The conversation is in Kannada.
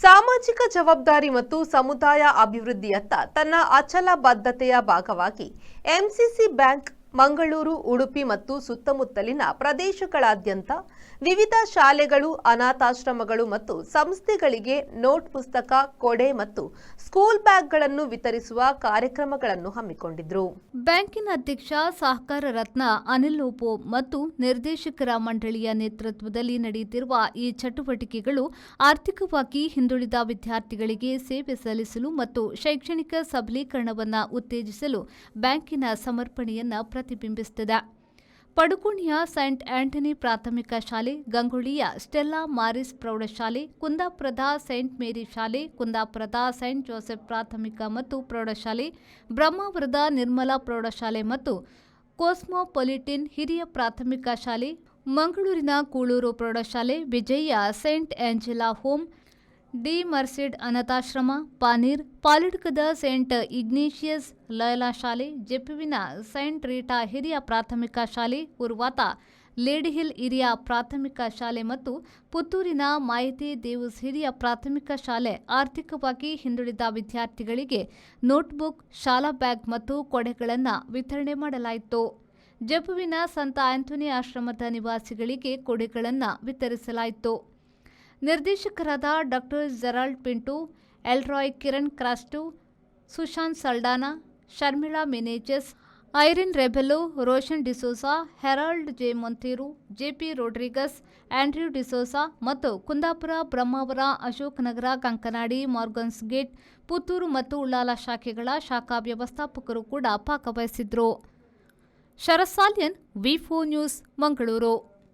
ಸಾಮಾಜಿಕ ಜವಾಬ್ದಾರಿ ಮತ್ತು ಸಮುದಾಯ ಅಭಿವೃದ್ಧಿಯತ್ತ ತನ್ನ ಅಚಲ ಬದ್ಧತೆಯ ಭಾಗವಾಗಿ ಎಂಸಿಸಿ ಬ್ಯಾಂಕ್ ಮಂಗಳೂರು, ಉಡುಪಿ ಮತ್ತು ಸುತ್ತಮುತ್ತಲಿನ ಪ್ರದೇಶಗಳಾದ್ಯಂತ ವಿವಿಧ ಶಾಲೆಗಳು, ಅನಾಥಾಶ್ರಮಗಳು ಮತ್ತು ಸಂಸ್ಥೆಗಳಿಗೆ ನೋಟ್ ಪುಸ್ತಕ, ಕೊಡೆ ಮತ್ತು ಸ್ಕೂಲ್ ಬ್ಯಾಗ್ಗಳನ್ನು ವಿತರಿಸುವ ಕಾರ್ಯಕ್ರಮಗಳನ್ನು ಹಮ್ಮಿಕೊಂಡಿದ್ರು. ಬ್ಯಾಂಕಿನ ಅಧ್ಯಕ್ಷ ಸಹಕಾರ ರತ್ನ ಅನಿಲ್ ಲೋಪೋ ಮತ್ತು ನಿರ್ದೇಶಕರ ಮಂಡಳಿಯ ನೇತೃತ್ವದಲ್ಲಿ ನಡೆಯುತ್ತಿರುವ ಈ ಚಟುವಟಿಕೆಗಳು ಆರ್ಥಿಕವಾಗಿ ಹಿಂದುಳಿದ ವಿದ್ಯಾರ್ಥಿಗಳಿಗೆ ಸೇವೆ ಸಲ್ಲಿಸಲು ಮತ್ತು ಶೈಕ್ಷಣಿಕ ಸಬಲೀಕರಣವನ್ನು ಉತ್ತೇಜಿಸಲು ಬ್ಯಾಂಕಿನ ಸಮರ್ಪಣೆಯನ್ನು ಪ್ರತಿಬಿಂಬಿಸುತ್ತದೆ. ಪಡುಕೋಣೆಯ ಸೈಂಟ್ ಆಂಟನಿ ಪ್ರಾಥಮಿಕ ಶಾಲೆ, ಗಂಗೊಳ್ಳಿಯ ಸ್ಟೆಲ್ಲಾ ಮಾರಿಸ್ ಪ್ರೌಢಶಾಲೆ, ಕುಂದಾಪುರದ ಸೈಂಟ್ ಮೇರಿ ಶಾಲೆ, ಕುಂದಾಪುರದ ಸೈಂಟ್ ಜೋಸೆಫ್ ಪ್ರಾಥಮಿಕ ಮತ್ತು ಪ್ರೌಢಶಾಲೆ, ಬ್ರಹ್ಮಾವರದ ನಿರ್ಮಲಾ ಪ್ರೌಢಶಾಲೆ ಮತ್ತು ಕೋಸ್ಮೋಪೊಲಿಟಿನ್ ಹಿರಿಯ ಪ್ರಾಥಮಿಕ ಶಾಲೆ, ಮಂಗಳೂರಿನ ಕೂಳೂರು ಪ್ರೌಢಶಾಲೆ, ವಿಜಯ್ಯ ಸೈಂಟ್ ಆಂಜೆಲಾ ಹೋಮ್, ಡಿ ಮರ್ಸಿಡ್ ಅನಾಥಾಶ್ರಮ, ಪಾನೀರ್, ಪಾಲಿಡ್ಕದ ಸೈಂಟ್ ಇಗ್ನೇಷಿಯಸ್ ಲಯಲಾ ಶಾಲೆ, ಜೆಪುವಿನ ಸೈಂಟ್ ರೀಟಾ ಹಿರಿಯ ಪ್ರಾಥಮಿಕ ಶಾಲೆ, ಉರ್ವಾತ ಲೇಡಿ ಹಿಲ್ ಹಿರಿಯ ಪ್ರಾಥಮಿಕ ಶಾಲೆ ಮತ್ತು ಪುತ್ತೂರಿನ ಮಾಯಿತಿ ದೇವುಸ್ ಹಿರಿಯ ಪ್ರಾಥಮಿಕ ಶಾಲೆ ಆರ್ಥಿಕವಾಗಿ ಹಿಂದುಳಿದ ವಿದ್ಯಾರ್ಥಿಗಳಿಗೆ ನೋಟ್ಬುಕ್, ಶಾಲಾ ಬ್ಯಾಗ್ ಮತ್ತು ಕೊಡೆಗಳನ್ನು ವಿತರಣೆ ಮಾಡಲಾಯಿತು. ಜೆಪುವಿನ ಸಂತ ಆಂಥೋನಿ ಆಶ್ರಮದ ನಿವಾಸಿಗಳಿಗೆ ಕೊಡೆಗಳನ್ನು ವಿತರಿಸಲಾಯಿತು. ನಿರ್ದೇಶಕರಾದ doctor Gerald Pinto, Elroy Kiran Crasta, Sushant Saldanha, Sharmila Menezes, Irene Rebello, Roshan D'Souza, Harold J Monteiro, JP Rodrigues, Andrew D'Souza ಮತ್ತು ಕುಂದಾಪುರ, ಬ್ರಹ್ಮಾವರ, ಅಶೋಕನಗರ, ಕಂಕನಾಡಿ, ಮಾರ್ಗನ್ಸ್ ಗೇಟ್, ಪುತ್ತೂರು ಮತ್ತು ಉಳ್ಳಾಲ ಶಾಖೆಗಳ ಶಾಖಾ ವ್ಯವಸ್ಥಾಪಕರು ಕೂಡ ಭಾಗವಹಿಸಿದ್ರು. ಶರತ್ ಸಾಲ್ಯನ್, ವಿ4 ನ್ಯೂಸ್, ಮಂಗಳೂರು.